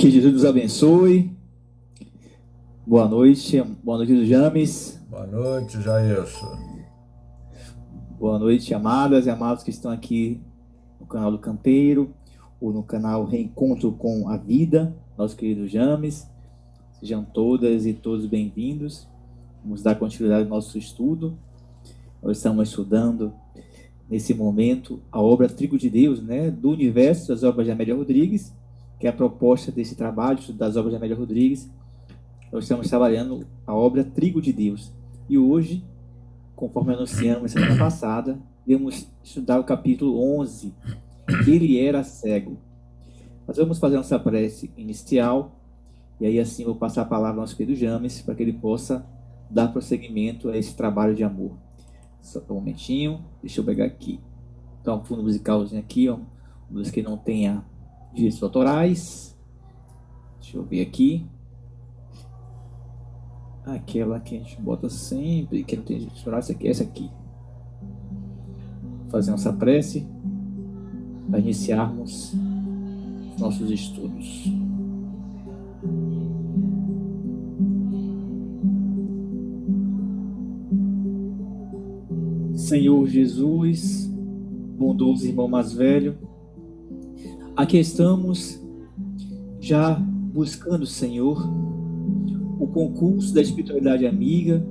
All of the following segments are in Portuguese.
Que Jesus nos abençoe. Boa noite do James. Boa noite, Jailson. Boa noite, amadas e amados que estão aqui no canal do Canteiro, ou no canal Reencontro com a Vida, nosso querido James. Sejam todas e todos bem-vindos. Vamos dar continuidade ao nosso estudo. Nós estamos estudando, nesse momento, a obra Trigo de Deus, né, do universo das obras de Amélia Rodrigues, que é a proposta desse trabalho das obras de Amélia Rodrigues. Nós estamos trabalhando a obra Trigo de Deus. E hoje, conforme anunciamos semana passada, vamos estudar o capítulo 11, Ele era cego. Nós vamos fazer nossa prece inicial, e aí assim vou passar a palavra ao nosso querido James, para que ele possa dar prosseguimento a esse trabalho de amor. Só um momentinho, deixa eu pegar aqui. Então, um fundo musicalzinho aqui, ó, dos que não tenha direitos autorais. Deixa eu ver aqui. Aquela que a gente bota sempre, que não tem direitos autorais, essa aqui. Vou fazer nossa prece para iniciarmos os nossos estudos. Senhor Jesus, bondoso irmão mais velho, aqui estamos já buscando, Senhor, o concurso da espiritualidade amiga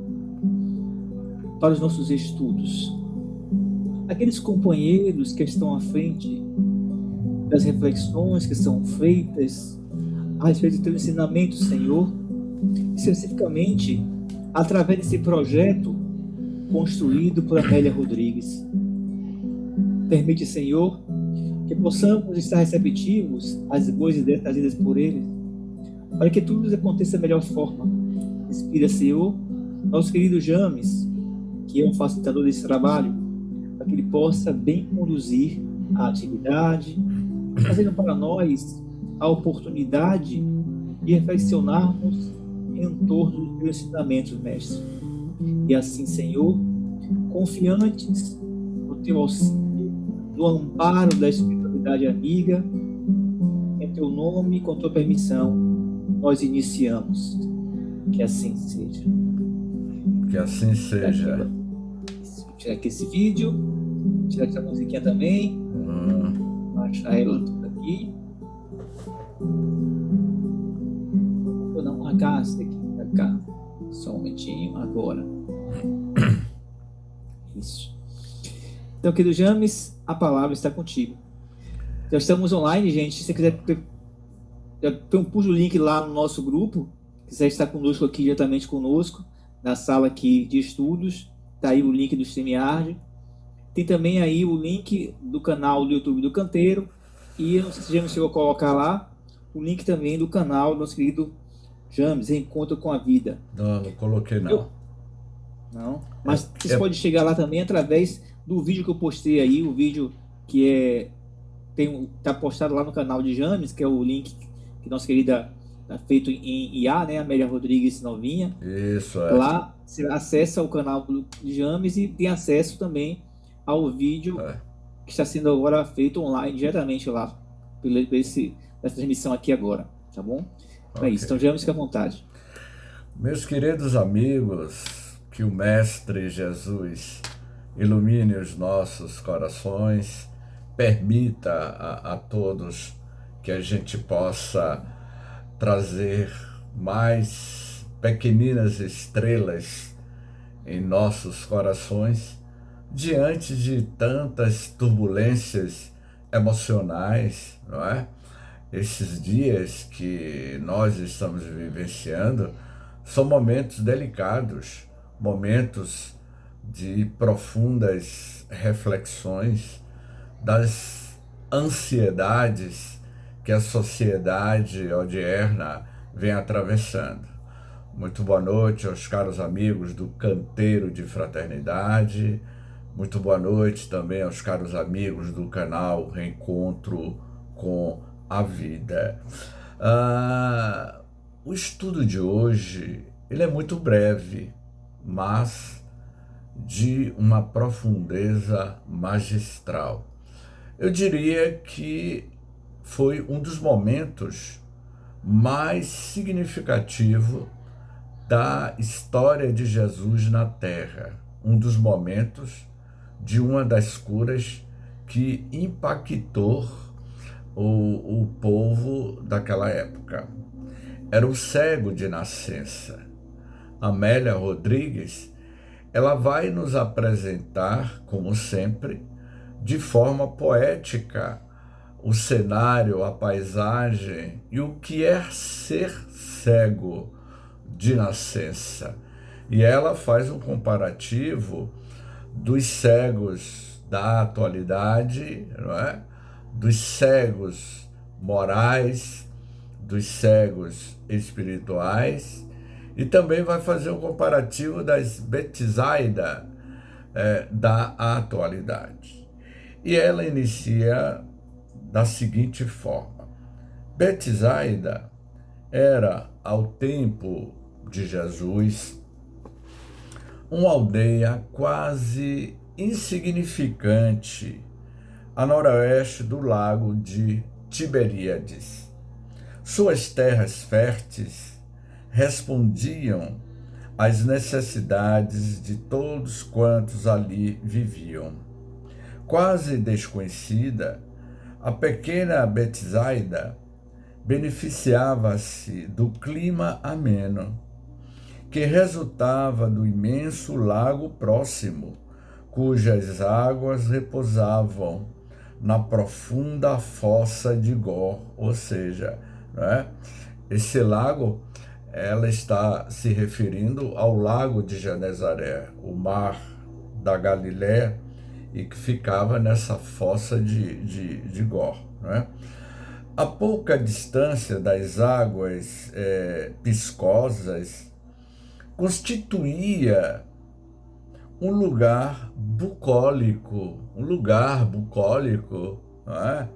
para os nossos estudos. Aqueles companheiros que estão à frente das reflexões que são feitas a respeito do teu ensinamento, Senhor, especificamente através desse projeto construído por Amélia Rodrigues. Permite, Senhor, que possamos estar receptivos às boas ideias trazidas por eles, para que tudo aconteça da melhor forma. Inspira, Senhor, nosso querido James, que é um facilitador desse trabalho, para que ele possa bem conduzir a atividade, trazendo para nós a oportunidade de reflexionarmos em torno dos teus ensinamentos, mestre. E assim, Senhor, confiantes no teu auxílio, no amparo da espiritualidade amiga, em teu nome e com tua permissão, nós iniciamos. Que assim seja. Que assim seja. Tirar aqui esse vídeo, tirar aqui a musiquinha também, baixar ela tudo aqui. Vou dar uma casa aqui pra cá. Só um momentinho, agora. Isso. Então, querido James, a palavra está contigo. Já estamos online, gente. Se você quiser, puxa o link lá no nosso grupo. Se quiser estar conosco aqui, diretamente conosco, na sala aqui de estudos, está aí o link do StreamYard. Tem também aí o link do canal do YouTube do Canteiro. E eu não sei se o James chegou a colocar lá o link também do canal do nosso querido James, Reencontro com a Vida. Não coloquei não. Não? Mas você pode chegar lá também através do vídeo que eu postei aí, o vídeo que tá postado lá no canal de James, que é o link que nossa querida tá feito em IA, né, Amélia Rodrigues novinha. Isso, é. Lá você acessa o canal de James e tem acesso também ao vídeo que está sendo agora feito online, diretamente lá, essa transmissão aqui agora, tá bom? Então é isso, então James, fica à vontade. Meus queridos amigos, que o Mestre Jesus ilumine os nossos corações, permita a todos que a gente possa trazer mais pequeninas estrelas em nossos corações diante de tantas turbulências emocionais, não é? Esses dias que nós estamos vivenciando são momentos delicados, momentos de profundas reflexões das ansiedades que a sociedade odierna vem atravessando. Muito boa noite aos caros amigos do Canteiro de Fraternidade. Muito boa noite também aos caros amigos do canal Reencontro com a Vida. O estudo de hoje ele é muito breve, mas de uma profundeza magistral. Eu diria que foi um dos momentos mais significativos da história de Jesus na Terra, um dos momentos de uma das curas que impactou o povo daquela época. Era o cego de nascença. Amélia Rodrigues, ela vai nos apresentar, como sempre, de forma poética, o cenário, a paisagem e o que é ser cego de nascença. E ela faz um comparativo dos cegos da atualidade, não é? Dos cegos morais, dos cegos espirituais, e também vai fazer um comparativo das Betsaida da atualidade. E ela inicia da seguinte forma: Betsaida era, ao tempo de Jesus, uma aldeia quase insignificante a noroeste do lago de Tiberíades. Suas terras férteis respondiam às necessidades de todos quantos ali viviam. Quase desconhecida, a pequena Betsaida beneficiava-se do clima ameno, que resultava do imenso lago próximo, cujas águas repousavam na profunda fossa de Gor, ou seja, né, esse lago, ela está se referindo ao lago de Genezaré, o mar da Galiléia, e que ficava nessa fossa de Gor, né? A pouca distância das águas piscosas, constituía um lugar bucólico, não é?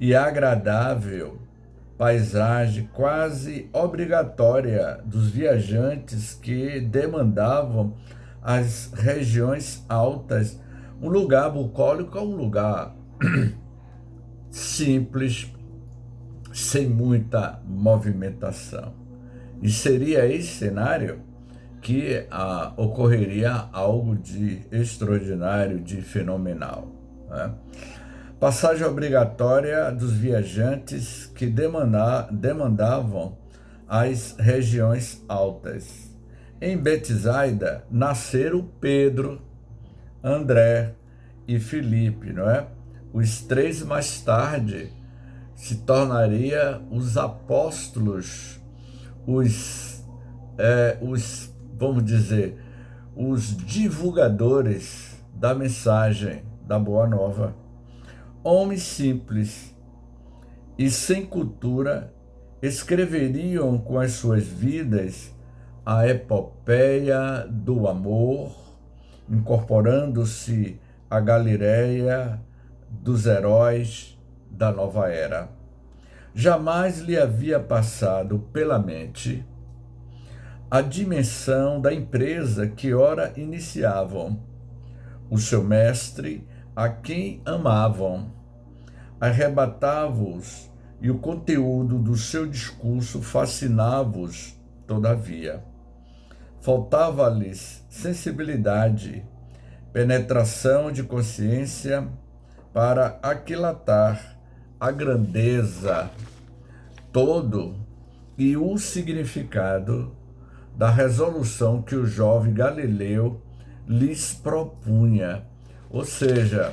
E agradável, paisagem quase obrigatória dos viajantes que demandavam as regiões altas. Um lugar bucólico é um lugar simples, sem muita movimentação. E seria esse cenário que ocorreria algo de extraordinário, de fenomenal, né? Passagem obrigatória dos viajantes que demandavam as regiões altas. Em Betsaida nasceram Pedro, André e Filipe, não é? Os três mais tarde se tornariam os apóstolos, vamos dizer, os divulgadores da mensagem da Boa Nova. Homens simples e sem cultura escreveriam com as suas vidas a epopeia do amor, incorporando-se à Galiléia dos heróis da nova era. Jamais lhe havia passado pela mente a dimensão da empresa que ora iniciavam. O seu mestre, a quem amavam, arrebatava-os, e o conteúdo do seu discurso fascinava-os, todavia. Faltava-lhes sensibilidade, penetração de consciência para aquilatar a grandeza, todo e o significado da resolução que o jovem Galileu lhes propunha. Ou seja,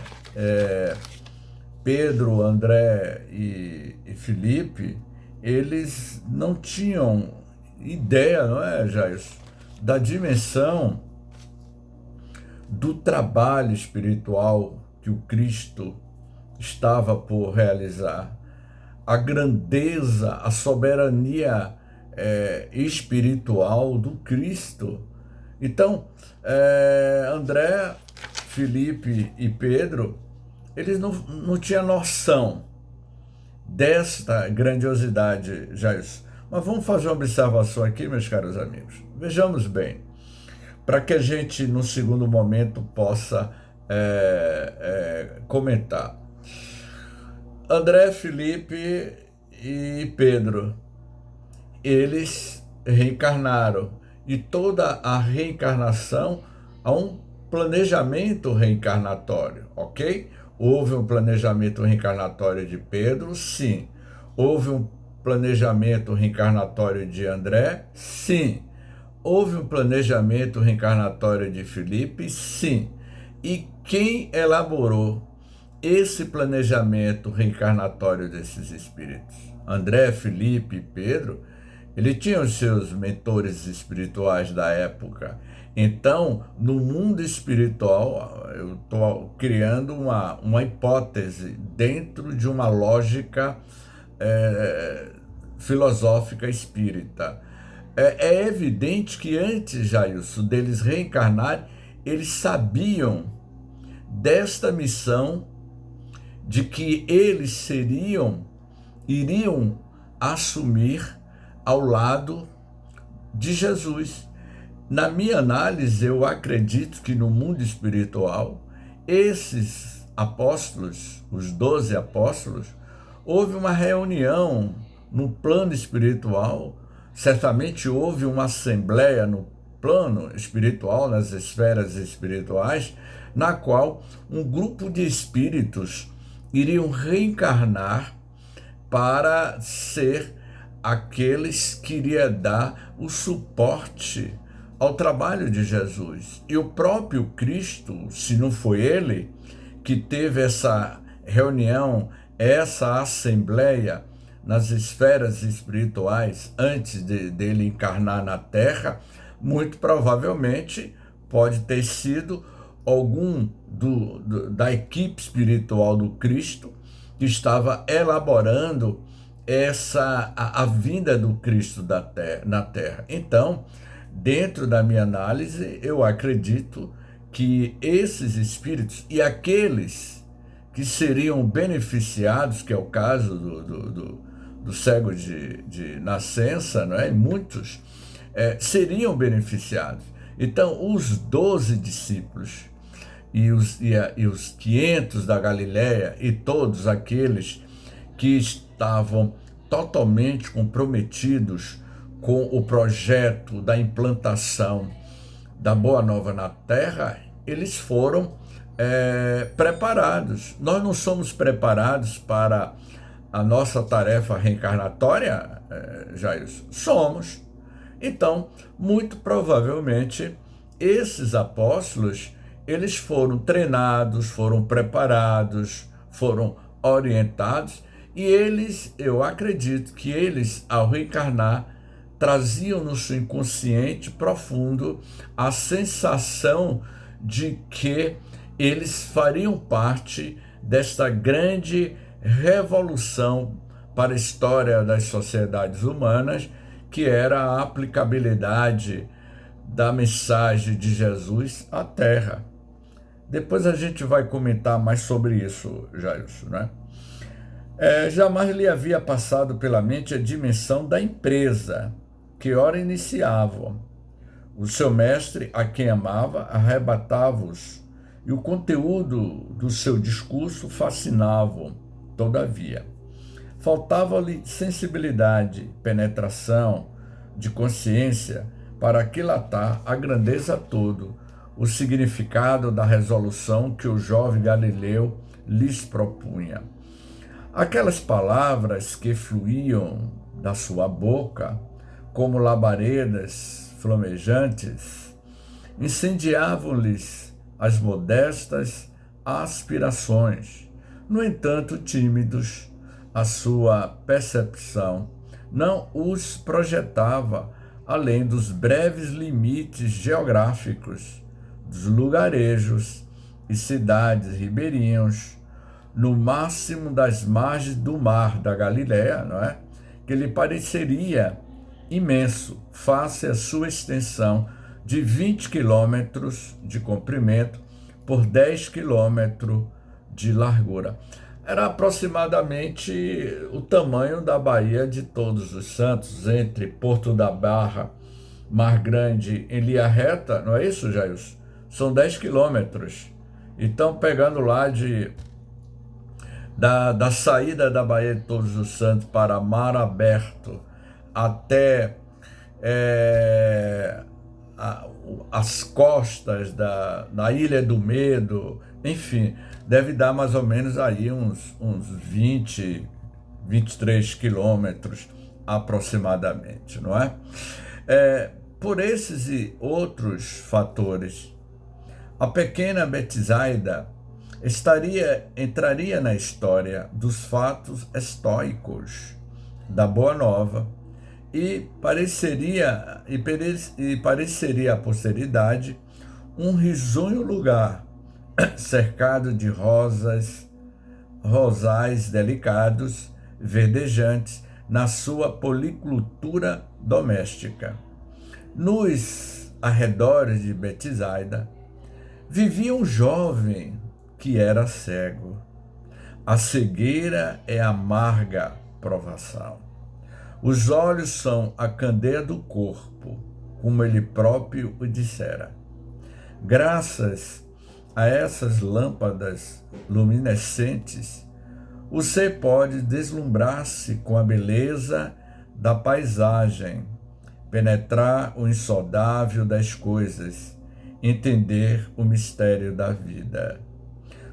Pedro, André e Filipe, eles não tinham ideia, não é, Jair, da dimensão do trabalho espiritual que o Cristo estava por realizar, a grandeza, a soberania espiritual do Cristo. Então, André, Filipe e Pedro, eles não tinham noção desta grandiosidade, Jair. Mas vamos fazer uma observação aqui, meus caros amigos. Vejamos bem, para que a gente, no segundo momento, possa comentar. André, Filipe e Pedro, eles reencarnaram. E toda a reencarnação há um planejamento reencarnatório, ok? Houve um planejamento reencarnatório de Pedro? Sim. Houve um planejamento reencarnatório de André? Sim. Houve um planejamento reencarnatório de Filipe? Sim. E quem elaborou esse planejamento reencarnatório desses espíritos? André, Filipe e Pedro, ele tinha os seus mentores espirituais da época. Então, no mundo espiritual, eu estou criando uma hipótese dentro de uma lógica filosófica espírita. É evidente que antes, Jailson, deles reencarnarem, eles sabiam desta missão de que eles iriam assumir ao lado de Jesus. Na minha análise, eu acredito que no mundo espiritual, esses apóstolos, os 12 apóstolos, houve uma reunião no plano espiritual, certamente houve uma assembleia no plano espiritual, nas esferas espirituais, na qual um grupo de espíritos iriam reencarnar para ser aqueles que iriam dar o suporte ao trabalho de Jesus. E o próprio Cristo, se não foi ele que teve essa reunião, essa assembleia nas esferas espirituais antes dele encarnar na Terra, muito provavelmente pode ter sido algum da equipe espiritual do Cristo que estava elaborando a vinda do Cristo na Terra. Então, dentro da minha análise, eu acredito que esses espíritos e aqueles que seriam beneficiados, que é o caso do cego de nascença, não é? Muitos seriam beneficiados. Então, os 12 discípulos e os 500 da Galileia e todos aqueles que estavam totalmente comprometidos com o projeto da implantação da Boa Nova na Terra, eles foram preparados. Nós não somos preparados para a nossa tarefa reencarnatória, Jair? Somos. Então, muito provavelmente, esses apóstolos, eles foram treinados, foram preparados, foram orientados, e eles, eu acredito que eles, ao reencarnar, traziam no seu inconsciente profundo a sensação de que eles fariam parte desta grande revolução para a história das sociedades humanas, que era a aplicabilidade da mensagem de Jesus à Terra. Depois a gente vai comentar mais sobre isso, Jailson, né? Jamais lhe havia passado pela mente a dimensão da empresa que ora iniciavam. O seu mestre, a quem amava, arrebatava-os, e o conteúdo do seu discurso fascinava-o, todavia. Faltava-lhe sensibilidade, penetração de consciência para aquilatar a grandeza toda, o significado da resolução que o jovem Galileu lhes propunha. Aquelas palavras que fluíam da sua boca, como labaredas flamejantes, incendiavam-lhes as modestas aspirações, No entanto, tímidos, a sua percepção não os projetava além dos breves limites geográficos dos lugarejos e cidades ribeirinhos, no máximo das margens do mar da Galileia, não é? Que lhe pareceria imenso, face à sua extensão de 20 quilômetros de comprimento por 10 quilômetros de largura. Era aproximadamente o tamanho da Baía de Todos os Santos, entre Porto da Barra, Mar Grande, em linha reta, não é isso, Jailson? São 10 quilômetros. Então, pegando lá da saída da Baía de Todos os Santos para Mar Aberto até as costas da Ilha do Medo, enfim, deve dar mais ou menos aí uns 20, 23 quilômetros aproximadamente, não é? Por esses e outros fatores, a pequena Betsaida entraria na história dos fatos estoicos da Boa Nova e pareceria à posteridade um risonho lugar cercado de rosais delicados, verdejantes na sua policultura doméstica. Nos arredores de Betsaida vivia um jovem que era cego. A cegueira é amarga provação. Os olhos são a candeia do corpo, como ele próprio o dissera. Graças a essas lâmpadas luminescentes, o ser pode deslumbrar-se com a beleza da paisagem, penetrar o insondável das coisas, entender o mistério da vida.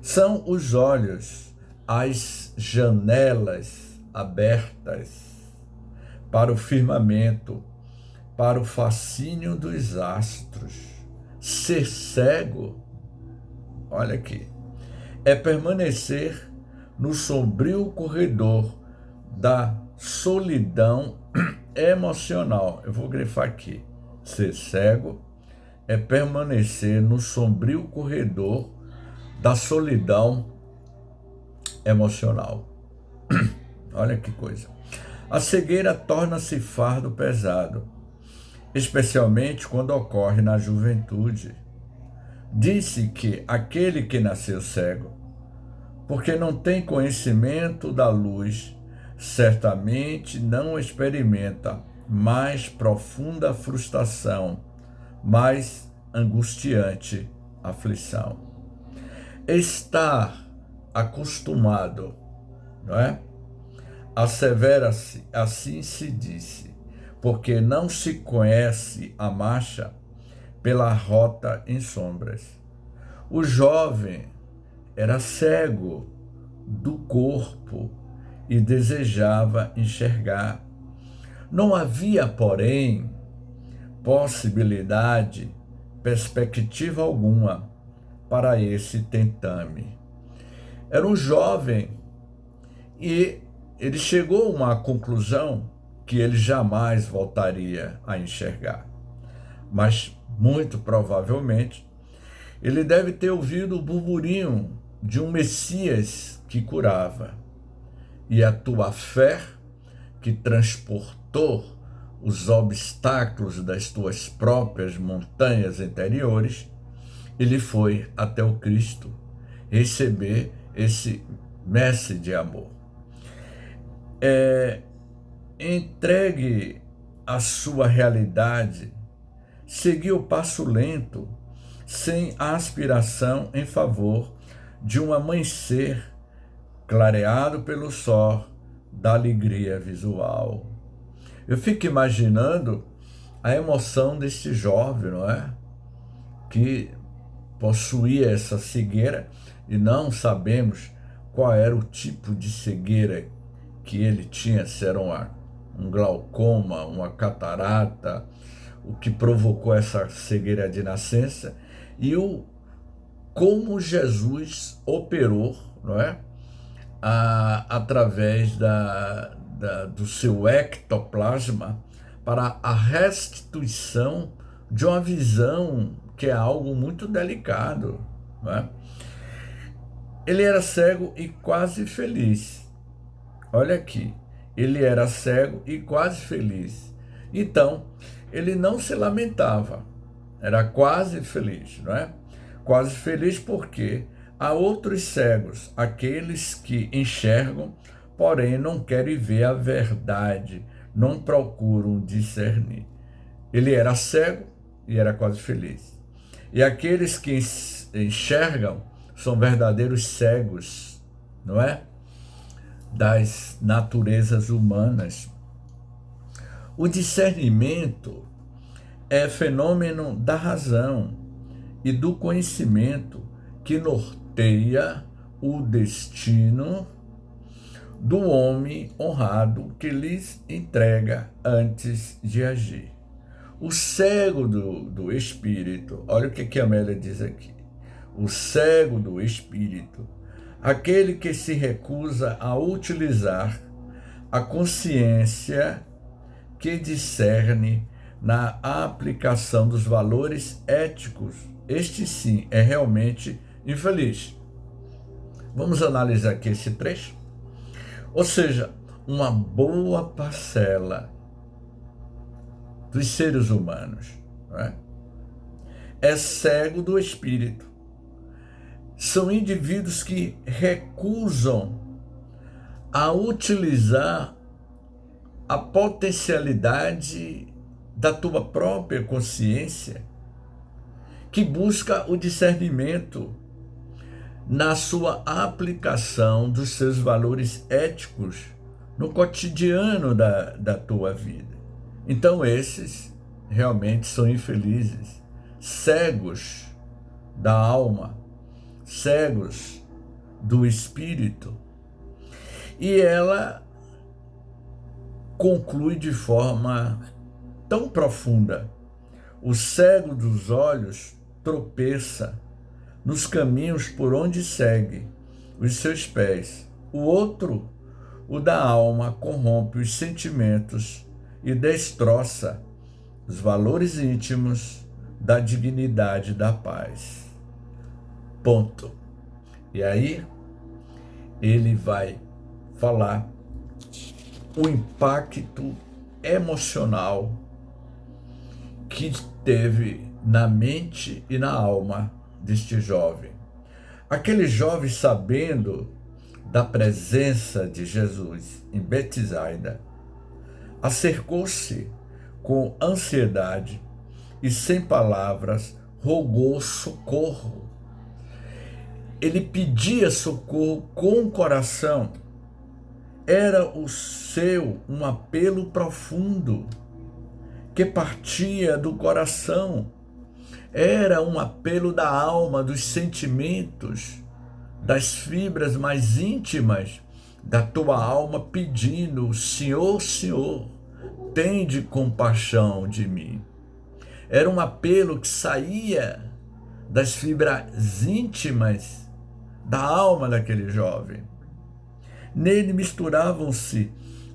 São os olhos, as janelas abertas para o firmamento, para o fascínio dos astros. Ser cego, olha aqui, é permanecer no sombrio corredor da solidão emocional. Eu vou grifar aqui. Ser cego é permanecer no sombrio corredor da solidão emocional. Olha que coisa. A cegueira torna-se fardo pesado, especialmente quando ocorre na juventude. Disse que aquele que nasceu cego, porque não tem conhecimento da luz, certamente não experimenta mais profunda frustração, mais angustiante aflição. Estar acostumado, não é? Assevera-se, assim se disse, porque não se conhece a marcha pela rota em sombras. O jovem era cego do corpo e desejava enxergar. Não havia, porém, possibilidade, perspectiva alguma para esse tentame. Era um jovem e ele chegou a uma conclusão que ele jamais voltaria a enxergar. Mas, muito provavelmente, ele deve ter ouvido o burburinho de um Messias que curava. E a tua fé, que transportou os obstáculos das tuas próprias montanhas interiores, ele foi até o Cristo receber esse mestre de amor. Entregue a sua realidade, seguiu o passo lento, sem aspiração em favor de um amanhecer clareado pelo sol da alegria visual. Eu fico imaginando a emoção desse jovem, não é? Que possuía essa cegueira e não sabemos qual era o tipo de cegueira que ele tinha, se era um glaucoma, uma catarata, o que provocou essa cegueira de nascença, e como Jesus operou, não é? através do seu ectoplasma para a restituição de uma visão que é algo muito delicado, né? Ele era cego e quase feliz. Olha aqui, ele era cego e quase feliz. Então, ele não se lamentava, era quase feliz, não é? Quase feliz porque há outros cegos, aqueles que enxergam, porém não querem ver a verdade, não procuram discernir. Ele era cego e era quase feliz. E aqueles que enxergam são verdadeiros cegos, não é? Das naturezas humanas. O discernimento é fenômeno da razão e do conhecimento que norteia o destino do homem honrado que lhes entrega antes de agir. O cego do espírito, olha o que a Amélia diz aqui. O cego do espírito, aquele que se recusa a utilizar a consciência que discerne na aplicação dos valores éticos, este sim é realmente infeliz. Vamos analisar aqui esse trecho? Ou seja, uma boa parcela dos seres humanos, não é cego do espírito. São indivíduos que recusam a utilizar a potencialidade da tua própria consciência, que busca o discernimento na sua aplicação dos seus valores éticos no cotidiano da tua vida. Então esses realmente são infelizes, cegos da alma, cegos do espírito. E ela conclui de forma tão profunda: o cego dos olhos tropeça nos caminhos por onde segue os seus pés. O outro, o da alma, corrompe os sentimentos e destroça os valores íntimos da dignidade da paz. Ponto. E aí, ele vai falar o impacto emocional que teve na mente e na alma deste jovem. Aquele jovem, sabendo da presença de Jesus em Betsaida, acercou-se com ansiedade e, sem palavras, rogou socorro. Ele pedia socorro com o coração. Era o seu um apelo profundo que partia do coração. Era um apelo da alma, dos sentimentos, das fibras mais íntimas da tua alma, pedindo: Senhor, Senhor, tende compaixão de mim. Era um apelo que saía das fibras íntimas da alma daquele jovem. Nele misturavam-se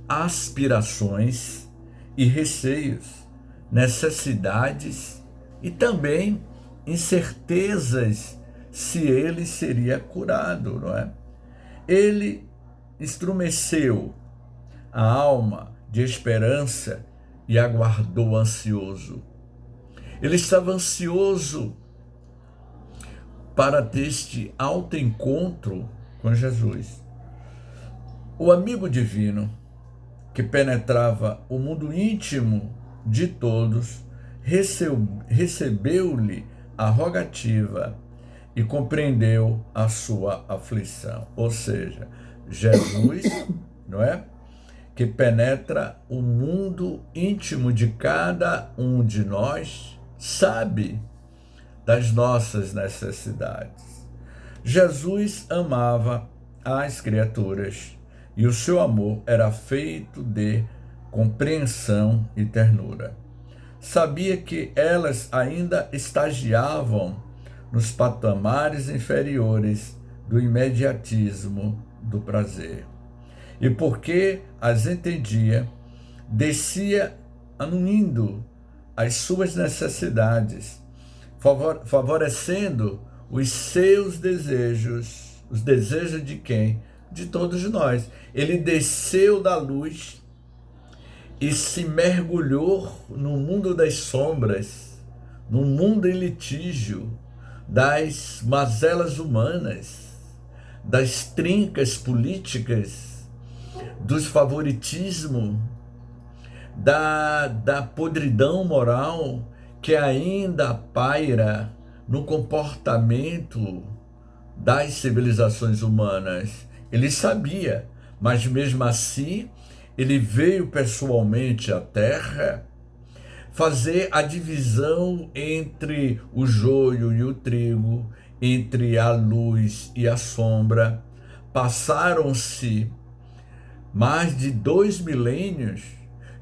aspirações e receios, necessidades e também incertezas se ele seria curado, não é? Ele estremeceu a alma de esperança e aguardou ansioso. Ele estava ansioso para ter este alto encontro com Jesus. O amigo divino, que penetrava o mundo íntimo de todos, recebeu-lhe a rogativa e compreendeu a sua aflição. Ou seja, Jesus, não é? Que penetra o mundo íntimo de cada um de nós, sabe das nossas necessidades. Jesus amava as criaturas e o seu amor era feito de compreensão e ternura. Sabia que elas ainda estagiavam nos patamares inferiores do imediatismo do prazer. E porque as entendia, descia anuindo as suas necessidades, favorecendo os seus desejos, os desejos de quem? De todos nós. Ele desceu da luz e se mergulhou no mundo das sombras, no mundo em litígio, das mazelas humanas, das trincas políticas, dos favoritismos, da podridão moral que ainda paira no comportamento das civilizações humanas. Ele sabia, mas mesmo assim, ele veio pessoalmente à Terra fazer a divisão entre o joio e o trigo, entre a luz e a sombra. Passaram-se mais de 2 milênios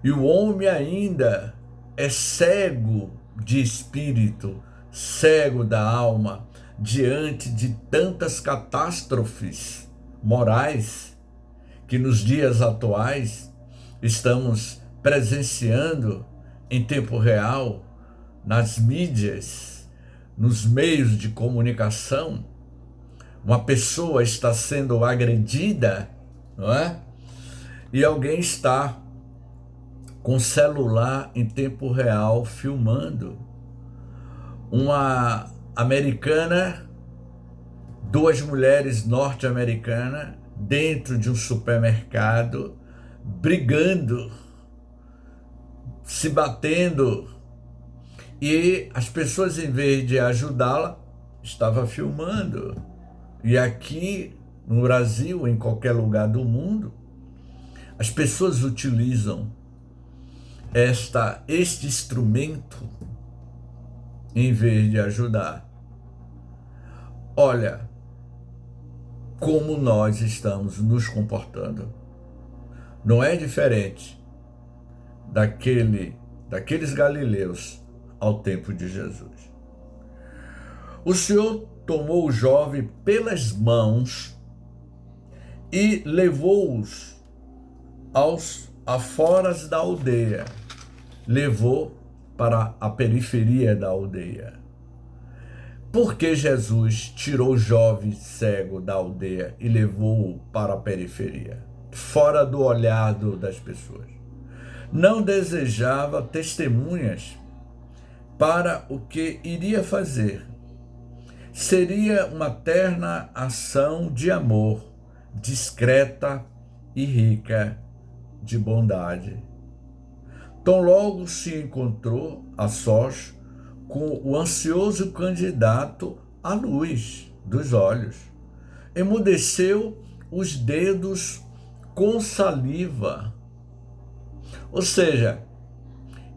e o homem ainda é cego de espírito, cego da alma, diante de tantas catástrofes morais que nos dias atuais estamos presenciando em tempo real, nas mídias, nos meios de comunicação. Uma pessoa está sendo agredida, não é? E alguém está com celular em tempo real filmando. Uma americana, 2 mulheres norte-americanas dentro de um supermercado, brigando, se batendo, e as pessoas, em vez de ajudá-la, estavam filmando. E aqui no Brasil, em qualquer lugar do mundo, as pessoas utilizam este instrumento em vez de ajudar. Olha como nós estamos nos comportando. Não é diferente daqueles galileus ao tempo de Jesus. O Senhor tomou o jovem pelas mãos e levou-os aforas da aldeia. Levou para a periferia da aldeia. Por que Jesus tirou o jovem cego da aldeia e levou-o para a periferia, fora do olhar das pessoas? Não desejava testemunhas para o que iria fazer. Seria uma terna ação de amor, discreta e rica de bondade. Tão logo se encontrou a sós com o ansioso candidato à luz dos olhos, emudeceu os dedos com saliva. Ou seja,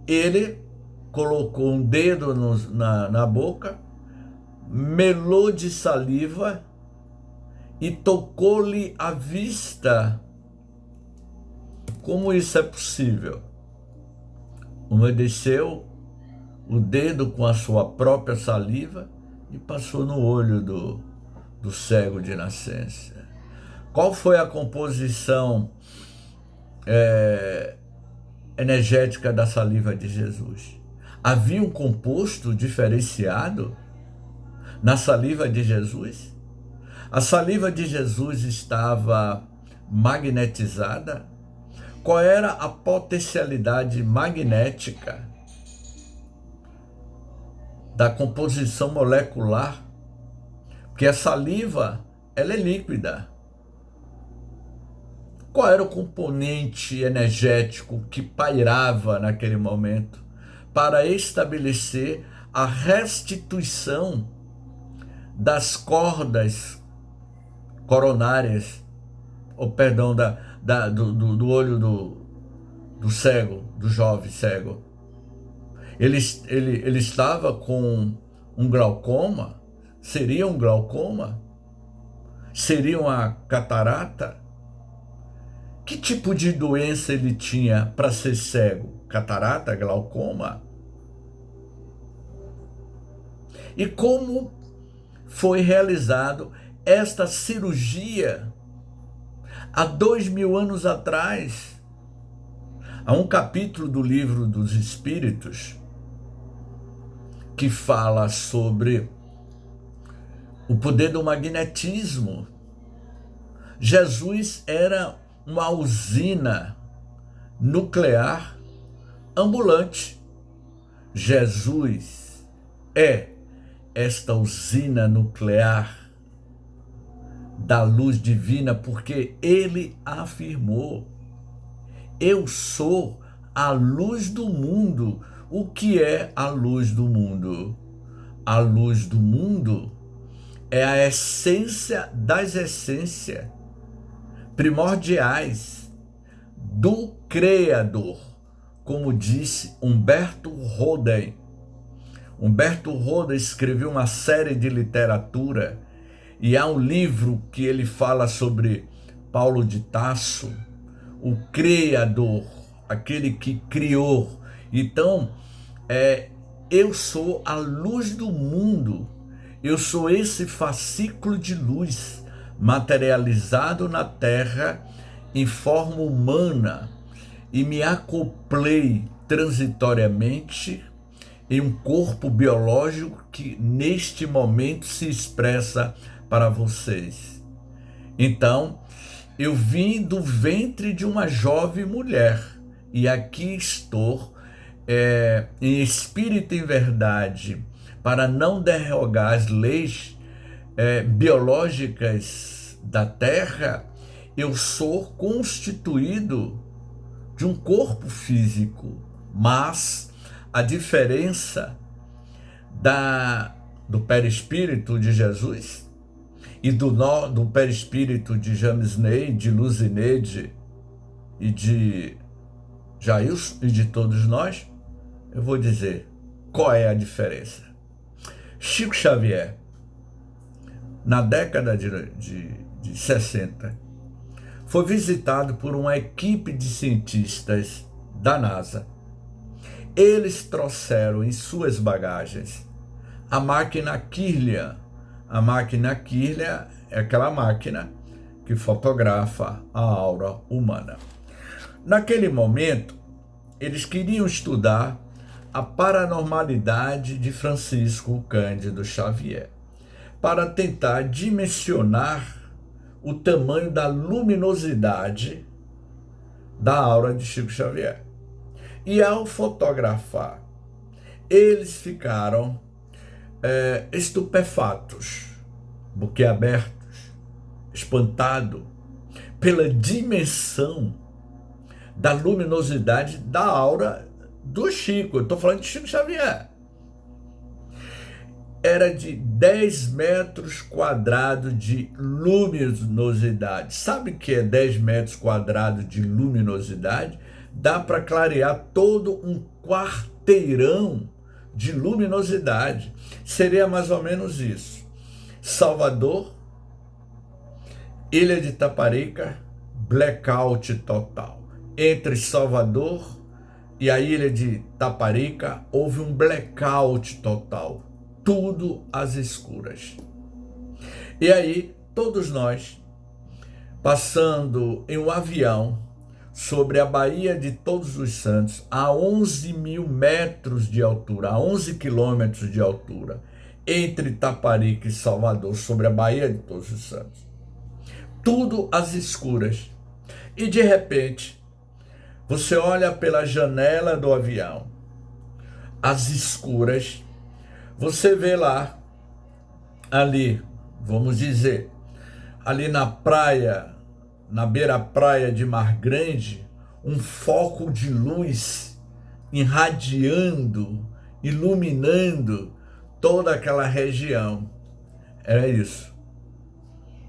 ele colocou um dedo na boca, melou de saliva e tocou-lhe a vista. Como isso é possível? Umedeceu o dedo com a sua própria saliva e passou no olho do cego de nascença. Qual foi a composição energética da saliva de Jesus? Havia um composto diferenciado na saliva de Jesus? A saliva de Jesus estava magnetizada? Qual era a potencialidade magnética da composição molecular? Porque a saliva, ela é líquida. Qual era o componente energético que pairava naquele momento para estabelecer a restituição das cordas coronárias, ou perdão, do olho do cego, do jovem cego? Ele estava com um glaucoma? Seria um glaucoma? Seria uma catarata? Que tipo de doença ele tinha para ser cego? Catarata, glaucoma? E como foi realizado esta cirurgia Há 2000 anos atrás, há um capítulo do livro dos Espíritos que fala sobre o poder do magnetismo. Jesus era uma usina nuclear ambulante. Jesus é esta usina nuclear da luz divina, porque ele afirmou: eu sou a luz do mundo. O que é a luz do mundo? A luz do mundo é a essência das essências primordiais do Criador, como disse Humberto Roden. Humberto Roden escreveu uma série de literatura e há um livro que ele fala sobre Paulo de Tarso, o Criador, aquele que criou. Então, eu sou a luz do mundo, eu sou esse fascículo de luz materializado na Terra em forma humana e me acoplei transitoriamente em um corpo biológico que neste momento se expressa para vocês. Então, eu vim do ventre de uma jovem mulher e aqui estou em espírito e em verdade, para não derrogar as leis biológicas da Terra. Eu sou constituído de um corpo físico, mas a diferença do perispírito de Jesus e do perispírito de James Ney, de Luzineide e de Jailson e de todos nós, eu vou dizer qual é a diferença. Chico Xavier, na década de 60, foi visitado por uma equipe de cientistas da NASA. Eles trouxeram em suas bagagens a máquina Kirlian. A máquina Kirlian é aquela máquina que fotografa a aura humana. Naquele momento, eles queriam estudar a paranormalidade de Francisco Cândido Xavier, para tentar dimensionar o tamanho da luminosidade da aura de Chico Xavier. E ao fotografar, eles ficaram estupefatos, boquiabertos, espantados pela dimensão da luminosidade da aura do Chico. Eu estou falando de Chico Xavier. Era de 10 metros quadrados de luminosidade. Sabe o que é 10 metros quadrados de luminosidade? Dá para clarear todo um quarteirão de luminosidade. Seria mais ou menos isso. Salvador, Ilha de Taparica, blackout total. Entre Salvador e a Ilha de Taparica houve um blackout total. Tudo às escuras. E aí, todos nós, passando em um avião sobre a Baía de Todos os Santos, a 11 mil metros de altura, a 11 quilômetros de altura, entre Taparica e Salvador, sobre a Baía de Todos os Santos. Tudo às escuras. E de repente, você olha pela janela do avião, às escuras, você vê lá, ali, vamos dizer, ali na praia, na beira-praia de Mar Grande, um foco de luz irradiando, iluminando toda aquela região. É isso,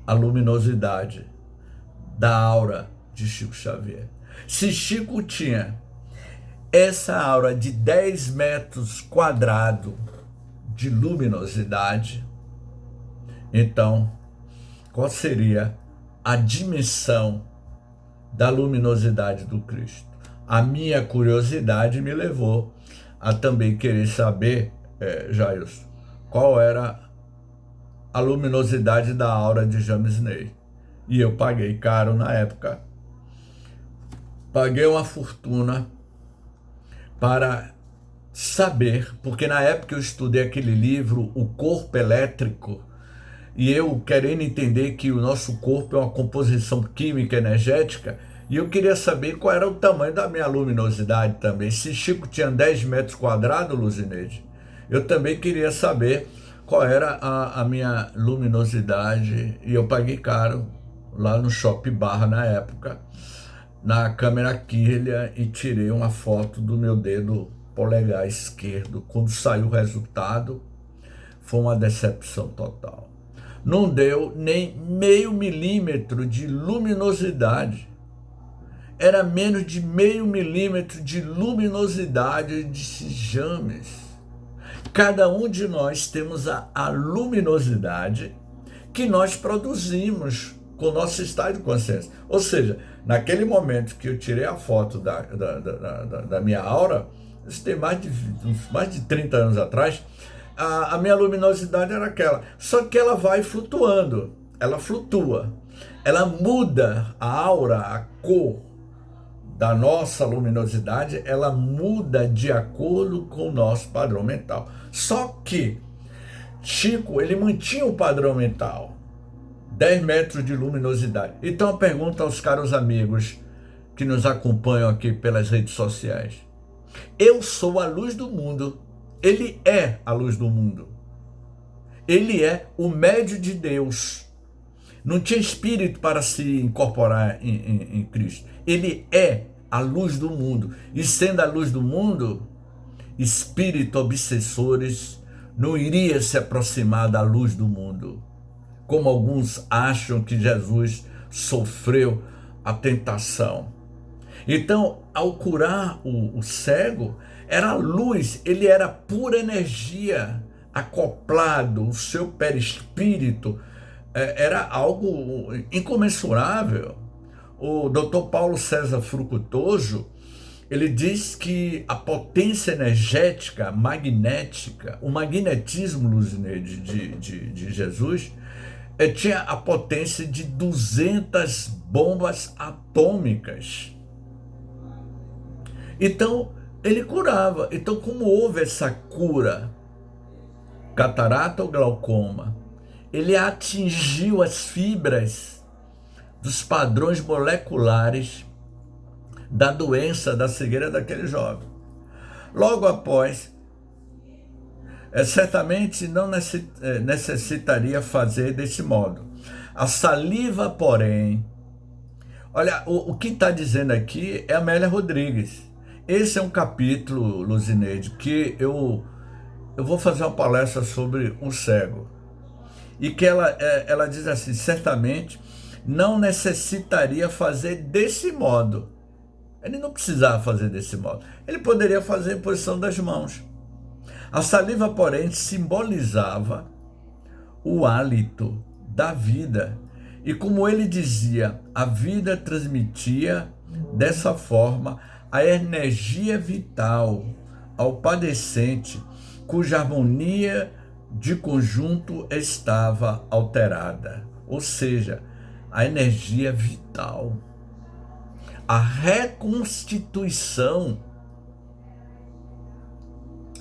a luminosidade da aura de Chico Xavier. Se Chico tinha essa aura de 10 metros quadrados de luminosidade, então, qual seria a dimensão da luminosidade do Cristo? A minha curiosidade me levou a também querer saber, Jailson, qual era a luminosidade da aura de James Ney. E eu paguei caro na época. Paguei uma fortuna para saber, porque na época eu estudei aquele livro, O Corpo Elétrico, e eu querendo entender que o nosso corpo é uma composição química energética, e eu queria saber qual era o tamanho da minha luminosidade também. Se Chico tinha 10 metros quadrados, Luzineide, eu também queria saber qual era a minha luminosidade, e eu paguei caro lá no Shopping Barra na época, na câmera Kirlian, e tirei uma foto do meu dedo polegar esquerdo. Quando saiu o resultado, foi uma decepção total. Não deu nem meio milímetro de luminosidade. Era menos de meio milímetro de luminosidade. Eu disse: James, cada um de nós temos a luminosidade que nós produzimos com o nosso estado de consciência. Ou seja, naquele momento que eu tirei a foto da minha aura, isso tem mais de 30 anos atrás, a minha luminosidade era aquela. Só que ela vai flutuando, ela flutua, ela muda a aura, a cor da nossa luminosidade, ela muda de acordo com o nosso padrão mental. Só que Chico, ele mantinha o padrão mental, 10 metros de luminosidade. Então a pergunta aos caros amigos que nos acompanham aqui pelas redes sociais: eu sou a luz do mundo, ele é a luz do mundo, ele é o médio de Deus, não tinha espírito para se incorporar em Cristo, ele é a luz do mundo, e sendo a luz do mundo, espírito obsessores não iria se aproximar da luz do mundo, como alguns acham que Jesus sofreu a tentação. Então, ao curar o cego, era luz, ele era pura energia, acoplado, o seu perispírito era algo incomensurável. O Dr. Paulo César Fructuoso, ele diz que a potência energética, magnética, o magnetismo, Luzineide, de Jesus, tinha a potência de 200 bombas atômicas. Então, ele curava. Então, como houve essa cura, catarata ou glaucoma, ele atingiu as fibras dos padrões moleculares da doença da cegueira daquele jovem. Logo após, certamente não necessitaria fazer desse modo. A saliva, porém, olha, o que está dizendo aqui é Amélia Rodrigues. Esse é um capítulo, Luzineide, que eu vou fazer uma palestra sobre o cego. E que ela diz assim: certamente não necessitaria fazer desse modo. Ele não precisava fazer desse modo. Ele poderia fazer em posição das mãos. A saliva, porém, simbolizava o hálito da vida. E como ele dizia, a vida transmitia dessa forma a energia vital ao padecente, cuja harmonia de conjunto estava alterada. Ou seja, a energia vital, a reconstituição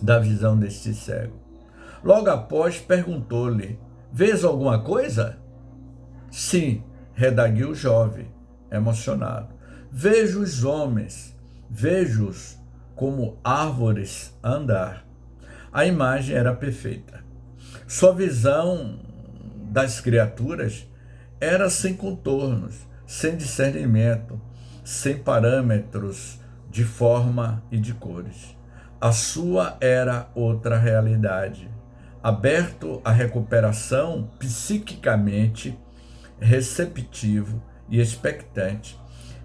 da visão deste cego. Logo após, perguntou-lhe: vês alguma coisa? Sim, redarguiu o jovem, emocionado. Vejo os homens, vejo-os como árvores a andar. A imagem era perfeita. Sua visão das criaturas era sem contornos, sem discernimento, sem parâmetros de forma e de cores. A sua era outra realidade, aberto à recuperação psiquicamente, receptivo e expectante.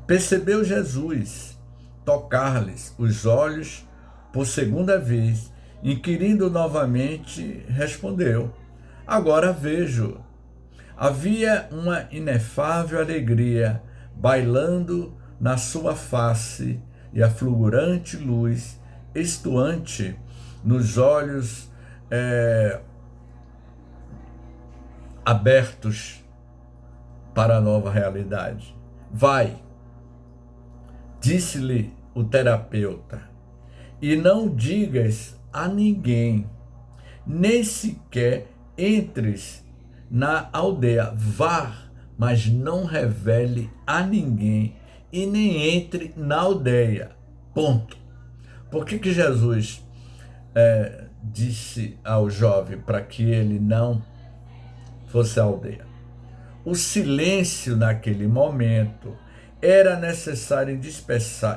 Percebeu Jesus tocar-lhes os olhos por segunda vez, inquirindo novamente, respondeu: agora vejo. Havia uma inefável alegria bailando na sua face e a fulgurante luz estuante nos olhos abertos para a nova realidade. Vai, disse-lhe o terapeuta, e não digas a ninguém, nem sequer entres na aldeia. Vá, mas não revele a ninguém e nem entre na aldeia. Ponto. Por que Jesus disse ao jovem para que ele não fosse à aldeia? O silêncio naquele momento era necessário,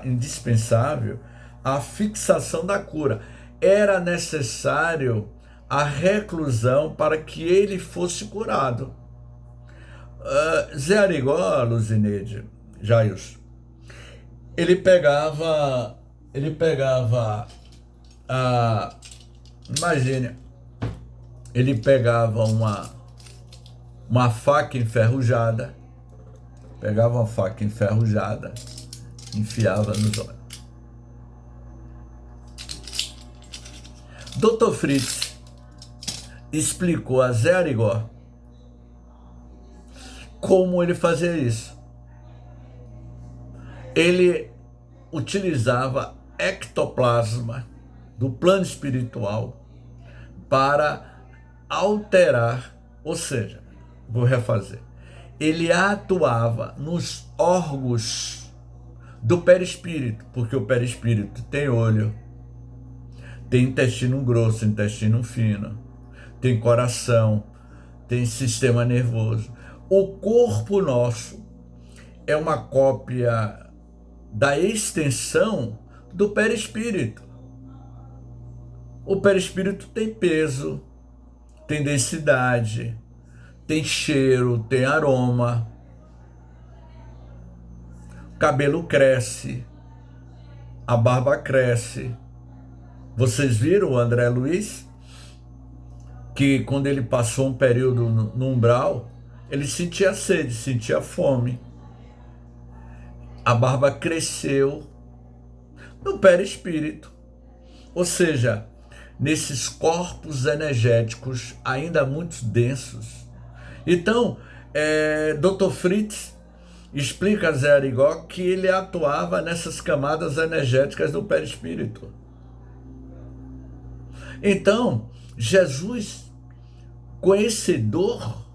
indispensável à fixação da cura. Era necessário a reclusão para que ele fosse curado. Zé Arigó, Luzineide, Jailson, ele pegava imagine, ele pegava uma faca enferrujada, enfiava nos olhos. Dr. Fritz explicou a Zé Arigó como ele fazia isso. Ele utilizava ectoplasma do plano espiritual para alterar, ou seja, vou refazer, ele atuava nos órgãos do perispírito, porque o perispírito tem olho, tem intestino grosso, intestino fino, tem coração, tem sistema nervoso. O corpo nosso é uma cópia da extensão do perispírito. O perispírito tem peso, tem densidade, tem cheiro, tem aroma. O cabelo cresce, a barba cresce. Vocês viram o André Luiz? Que quando ele passou um período no umbral, ele sentia sede, sentia fome. A barba cresceu no perispírito. Ou seja, nesses corpos energéticos ainda muito densos. Então, Dr. Fritz explica a Zé Arigó que ele atuava nessas camadas energéticas do perispírito. Então, Jesus, conhecedor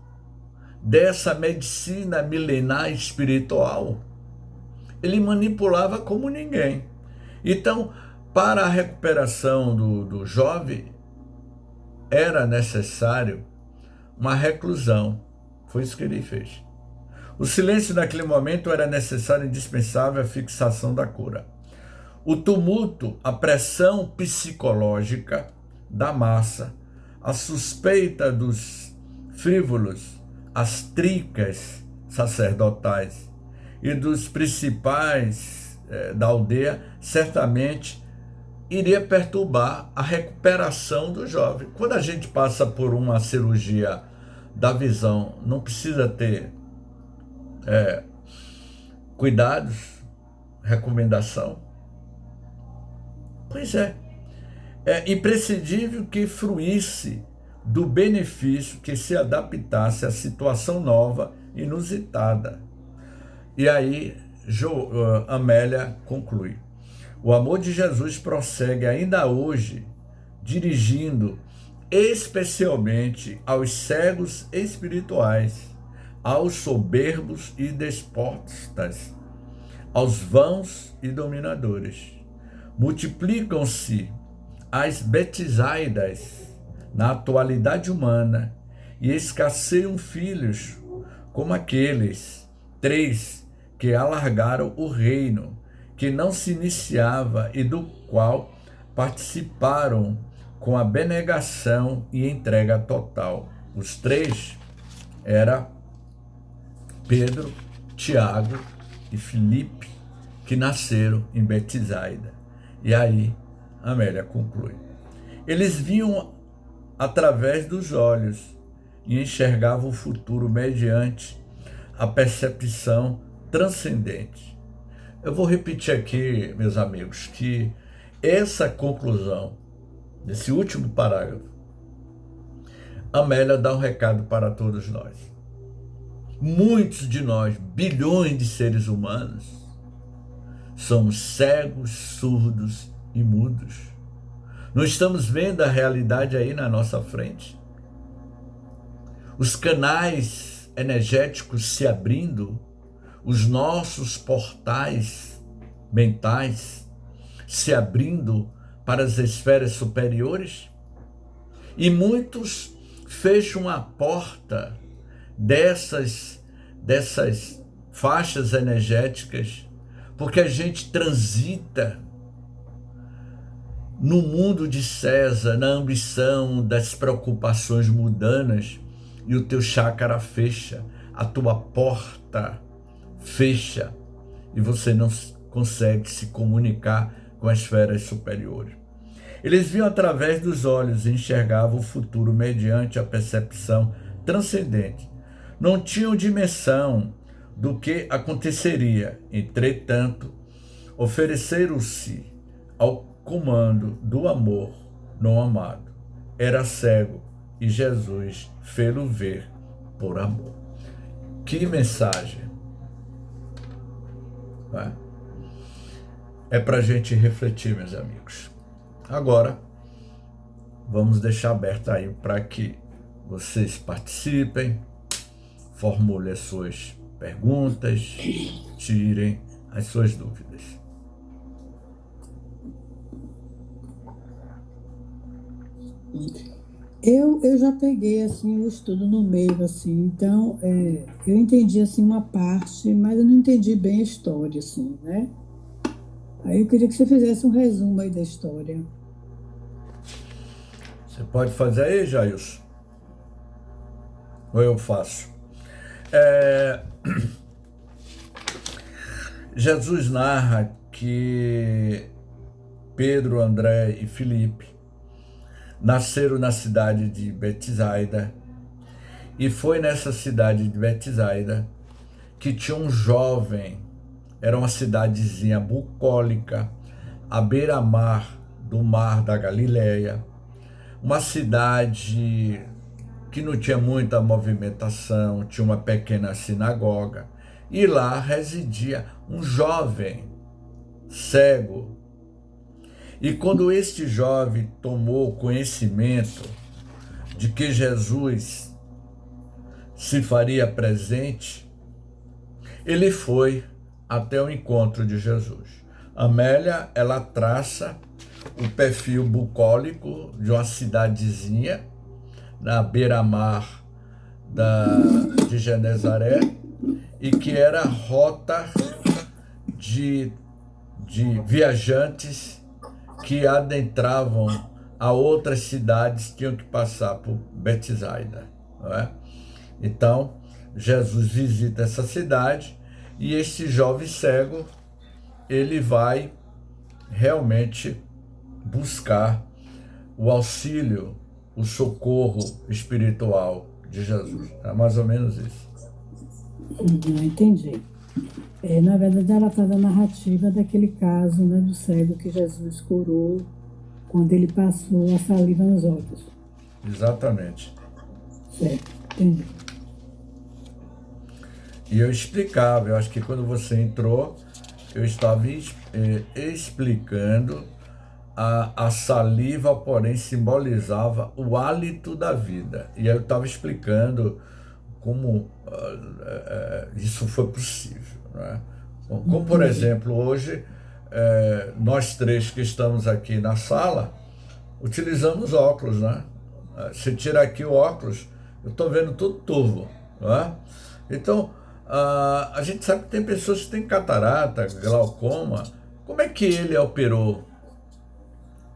dessa medicina milenar espiritual, ele manipulava como ninguém. Então, para a recuperação do jovem, era necessário uma reclusão. Foi isso que ele fez. O silêncio naquele momento era necessário e indispensável à fixação da cura. O tumulto, a pressão psicológica da massa, a suspeita dos frívolos, as tricas sacerdotais e dos principais da aldeia, certamente iria perturbar a recuperação do jovem. Quando a gente passa por uma cirurgia da visão, não precisa ter cuidados, recomendação? Pois é imprescindível que fruísse do benefício, que se adaptasse à situação nova, inusitada. E aí Amélia conclui: o amor de Jesus prossegue ainda hoje, dirigindo especialmente aos cegos espirituais, aos soberbos e despotas, aos vãos e dominadores. Multiplicam-se as betisaidas na atualidade humana e escasseiam filhos como aqueles 3 que alargaram o reino, que não se iniciava e do qual participaram com abnegação e entrega total. Os 3 eram Pedro, Tiago e Filipe, que nasceram em Betisaida. E aí Amélia conclui: eles viam através dos olhos e enxergavam o futuro mediante a percepção transcendente. Eu vou repetir aqui, meus amigos, que essa conclusão, desse último parágrafo, Amélia dá um recado para todos nós. muitos de nós, bilhões de seres humanos, somos cegos, surdos e mudos. Não estamos vendo a realidade aí na nossa frente. Os canais energéticos se abrindo, os nossos portais mentais se abrindo para as esferas superiores, e muitos fecham a porta dessas faixas energéticas, porque a gente transita no mundo de César, na ambição das preocupações mundanas, e o teu chácara fecha, a tua porta fecha, e você não consegue se comunicar com as esferas superiores. Eles viam através dos olhos e enxergavam o futuro mediante a percepção transcendente. Não tinham dimensão do que aconteceria. Entretanto, ofereceram-se ao comando do amor não amado. Era cego e Jesus fê-lo ver por amor. Que mensagem! É para a gente refletir, meus amigos. Agora, vamos deixar aberto aí para que vocês participem, formulem as suas perguntas, tirem as suas dúvidas. Eu já peguei assim o estudo no meio, assim, então eu entendi assim uma parte, mas eu não entendi bem a história, assim, né? Aí eu queria que você fizesse um resumo aí da história. Você pode fazer aí, Jailson? Ou eu faço? Jesus narra que Pedro, André e Filipe nasceram na cidade de Betsaida, e foi nessa cidade de Betsaida que tinha um jovem. Era uma cidadezinha bucólica, à beira-mar do mar da Galileia, uma cidade que não tinha muita movimentação, tinha uma pequena sinagoga, e lá residia um jovem cego. E quando este jovem tomou conhecimento de que Jesus se faria presente, ele foi até o encontro de Jesus. Amélia, ela traça o perfil bucólico de uma cidadezinha na beira-mar de Genezaré, e que era rota de viajantes que adentravam a outras cidades, tinham que passar por Betsaida, não é? Então, Jesus visita essa cidade, e esse jovem cego, ele vai realmente buscar o auxílio, o socorro espiritual de Jesus. É mais ou menos isso. Entendi. Na verdade, ela faz a narrativa daquele caso, né, do cego que Jesus curou quando ele passou a saliva nos olhos. Exatamente. Certo, entendi. E eu explicava, eu acho que quando você entrou, eu estava explicando a saliva, porém, simbolizava o hálito da vida. E eu estava explicando como isso foi possível, né? Como, por exemplo, hoje, nós três que estamos aqui na sala, utilizamos óculos, né? Se tira aqui o óculos, eu estou vendo tudo turvo, né? Então, a gente sabe que tem pessoas que têm catarata, glaucoma. Como é que ele operou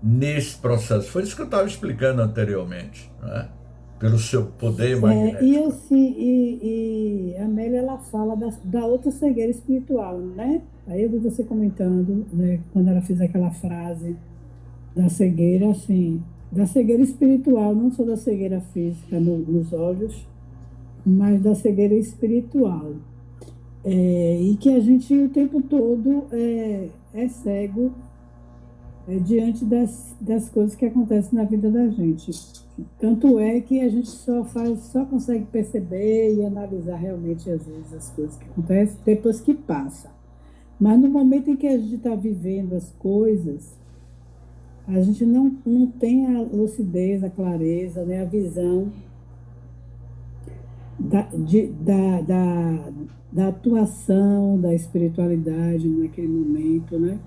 nesse processo? Foi isso que eu estava explicando anteriormente, né? Pelo seu poder magnético. E assim, a Amélia, ela fala da outra cegueira espiritual, né? Aí eu vi você comentando, né, quando ela fez aquela frase da cegueira, assim, da cegueira espiritual, não só da cegueira física nos olhos, mas da cegueira espiritual. E que a gente o tempo todo é cego diante das coisas que acontecem na vida da gente. Tanto é que a gente só consegue perceber e analisar realmente, às vezes, as coisas que acontecem depois que passa. Mas no momento em que a gente está vivendo as coisas, a gente não tem a lucidez, a clareza, né, a visão da atuação, da espiritualidade naquele momento, né?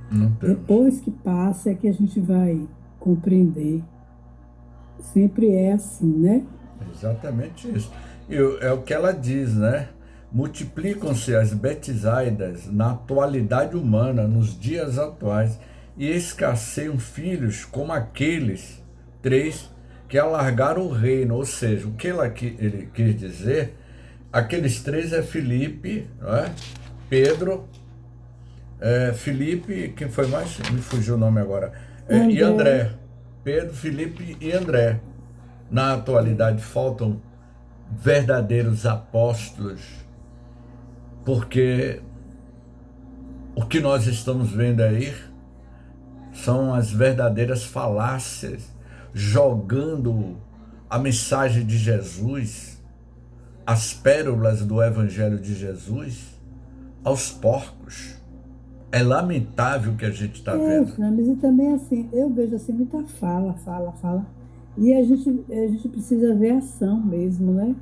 Não temos. Depois que passa é que a gente vai compreender. Sempre é assim, né? Exatamente isso. E é o que ela diz, né? Multiplicam-se as betisaidas na atualidade humana, nos dias atuais, e escasseiam filhos como aqueles três que alargaram o reino. Ou seja, o que ele quis dizer, aqueles três é Filipe, não é? Pedro, Filipe, quem foi mais? Me fugiu o nome agora. E André. Pedro, Filipe e André. Na atualidade faltam verdadeiros apóstolos, porque o que nós estamos vendo aí são as verdadeiras falácias, jogando a mensagem de Jesus, as pérolas do Evangelho de Jesus, aos porcos. É lamentável o que a gente está vendo. James, e também assim, eu vejo assim muita fala. E a gente precisa ver ação mesmo, né?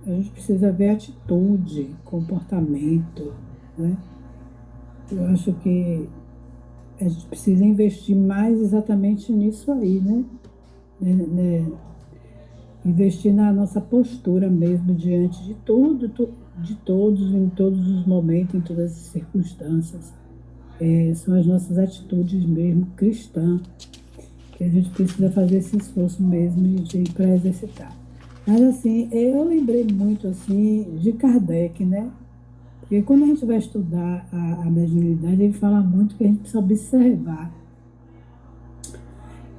A gente precisa ver atitude, comportamento, né? Eu acho que a gente precisa investir mais exatamente nisso aí, né? Investir na nossa postura mesmo diante de tudo, de todos, em todos os momentos, em todas as circunstâncias. São as nossas atitudes mesmo cristãs, que a gente precisa fazer esse esforço mesmo para exercitar. Mas assim, eu lembrei muito assim de Kardec, né? Porque quando a gente vai estudar a mediunidade, ele fala muito que a gente precisa observar.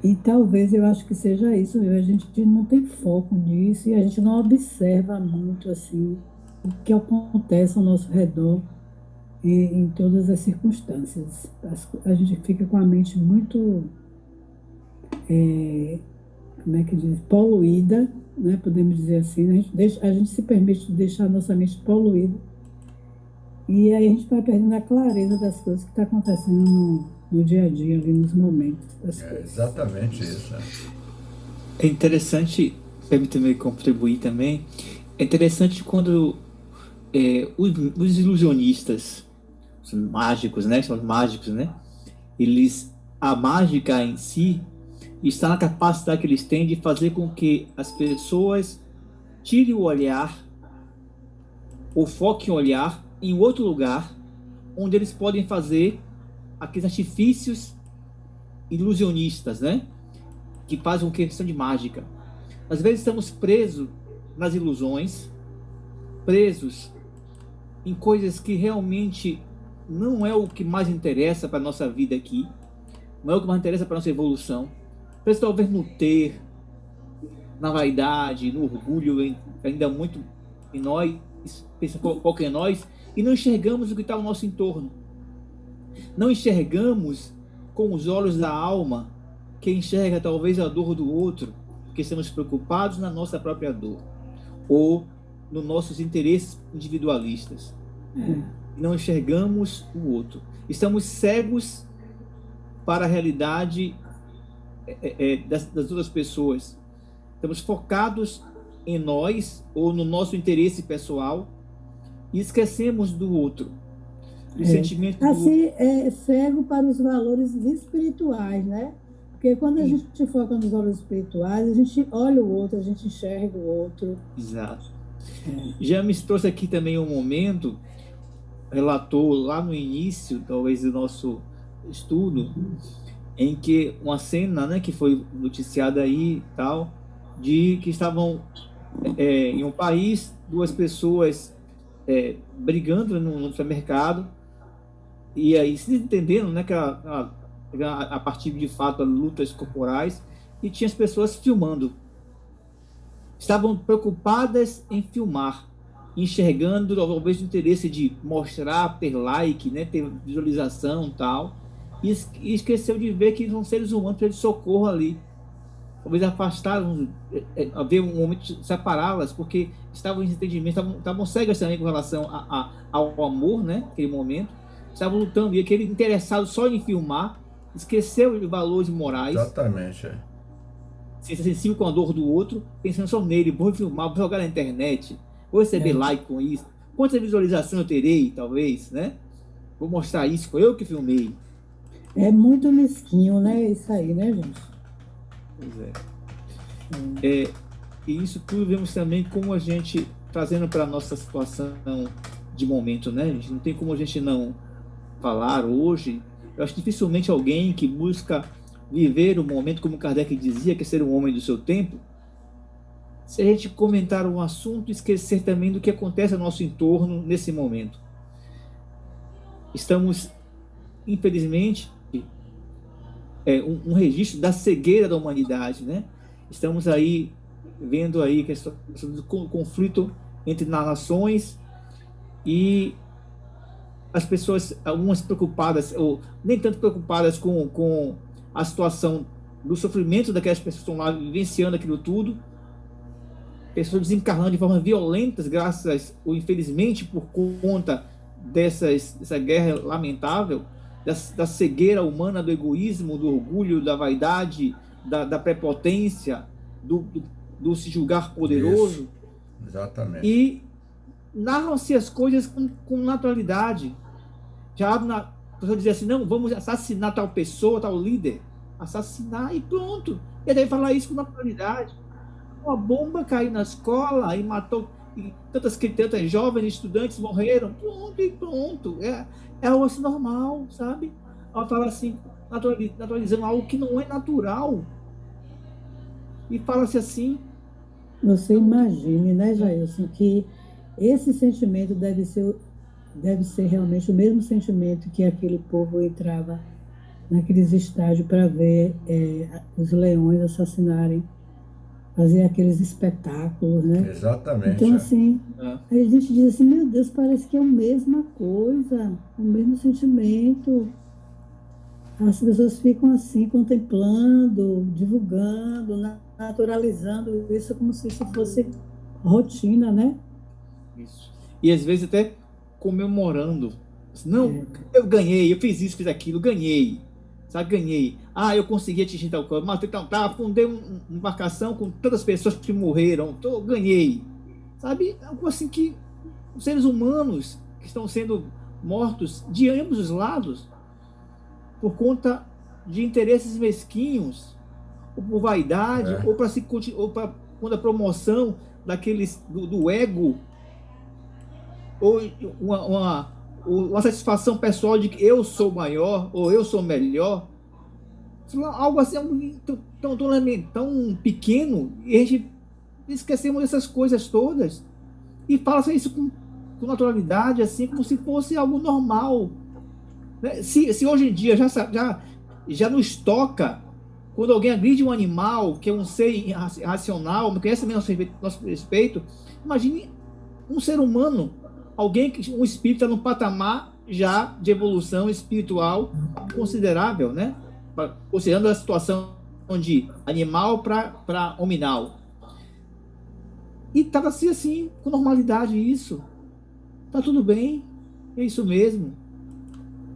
E talvez eu acho que seja isso, a gente não tem foco nisso e a gente não observa muito assim o que acontece ao nosso redor em todas as circunstâncias. A gente fica com a mente muito, como é que diz, poluída, né? Podemos dizer assim, né? A gente se permite deixar a nossa mente poluída e aí a gente vai perdendo a clareza das coisas que estão acontecendo no dia a dia, ali nos momentos das coisas. Exatamente isso. É interessante, permita-me contribuir também, é interessante quando os ilusionistas, os mágicos, né, são os mágicos, né, a mágica em si está na capacidade que eles têm de fazer com que as pessoas tirem o olhar ou foquem o olhar em outro lugar onde eles podem fazer aqueles artifícios ilusionistas, né? Que fazem uma questão de mágica. Às vezes estamos presos nas ilusões, presos em coisas que realmente não é o que mais interessa para a nossa vida aqui, não é o que mais interessa para a nossa evolução. Presos talvez no ter, na vaidade, no orgulho, ainda muito em nós, pensa qualquer em nós, e não enxergamos o que está ao nosso entorno. Não enxergamos com os olhos da alma, que enxerga talvez a dor do outro, porque estamos preocupados na nossa própria dor, ou nos nossos interesses individualistas. Não enxergamos o outro. Estamos cegos para a realidade das outras pessoas. Estamos focados em nós, ou no nosso interesse pessoal, e esquecemos do outro. O sentimento assim, é cego para os valores espirituais, né? Porque quando a gente foca nos valores espirituais, a gente olha o outro, a gente enxerga o outro. Exato. Já me trouxe aqui também um momento, relatou lá no início, talvez, do nosso estudo, em que uma cena, né, que foi noticiada aí, tal, de que estavam em um país, duas pessoas brigando no supermercado, e aí se entendendo, né, que a partir de fato lutas corporais, e tinha as pessoas filmando, estavam preocupadas em filmar, enxergando talvez o interesse de mostrar, ter like, né, ter visualização e tal, e esqueceu de ver que são seres humanos precisam de socorro ali. Talvez afastaram, haver um momento de separá-las, porque estavam em desentendimento, estavam cegas também com relação ao amor, né? Naquele momento. Estavam lutando, e aquele interessado só em filmar, esqueceu de valores morais, Exatamente. ser sensível com a dor do outro, pensando só nele, vou filmar, vou jogar na internet, vou receber like com isso, quantas visualizações eu terei, talvez, né? Vou mostrar isso, foi eu que filmei. É muito mesquinho, né? Isso aí, né, gente? Pois é. E isso tudo vemos também como a gente, trazendo para a nossa situação de momento, né? A gente não tem como a gente não falar hoje. Eu acho que dificilmente alguém que busca viver o momento, como Kardec dizia, que é ser um homem do seu tempo, se a gente comentar um assunto, esquecer também do que acontece ao nosso entorno nesse momento. Estamos, infelizmente, um registro da cegueira da humanidade, né? Estamos aí vendo aí questão do conflito entre nações e as pessoas, algumas preocupadas, ou nem tanto preocupadas com a situação do sofrimento daquelas pessoas que estão lá vivenciando aquilo tudo, pessoas desencarnando de formas violentas, graças, ou infelizmente, por conta dessa guerra lamentável, da cegueira humana, do egoísmo, do orgulho, da vaidade, da prepotência, do se julgar poderoso. Isso. Exatamente. E narram-se as coisas com naturalidade. Já a pessoa dizer assim, não, vamos assassinar tal pessoa, tal líder. Assassinar e pronto. E deve falar isso com naturalidade. Uma bomba caiu na escola e matou, e tantas jovens estudantes morreram. Pronto, e pronto. É algo assim normal, sabe? Ela fala assim, naturalizando algo que não é natural. E fala-se assim. Você imagine, né, Jailson, que esse sentimento deve ser realmente o mesmo sentimento que aquele povo entrava naqueles estádios para ver os leões assassinarem, fazer aqueles espetáculos, né? Exatamente. Então, assim, aí a gente diz assim, meu Deus, parece que é a mesma coisa, o mesmo sentimento. As pessoas ficam assim, contemplando, divulgando, naturalizando isso como se isso fosse rotina, né? Isso. E às vezes até comemorando. Não, eu ganhei, eu fiz isso, fiz aquilo, ganhei. Sabe, ganhei. Ah, eu consegui atingir tal coisa. Matei tal, fundei uma embarcação com tantas pessoas que morreram. Ganhei. Sabe, algo assim que os seres humanos que estão sendo mortos de ambos os lados por conta de interesses mesquinhos, ou por vaidade, ou para a promoção daqueles do ego, ou uma satisfação pessoal de que eu sou maior, ou eu sou melhor. Algo assim tão pequeno, e a gente esquecemos dessas coisas todas e fala isso com naturalidade, assim, como se fosse algo normal. Se hoje em dia já nos toca quando alguém agride um animal, que é um ser irracional, não conhece mesmo nosso respeito, imagine um ser humano, um espírito está num patamar já de evolução espiritual considerável, né? Considerando a situação de animal para hominal. E estava assim, com normalidade isso. Tá tudo bem, é isso mesmo.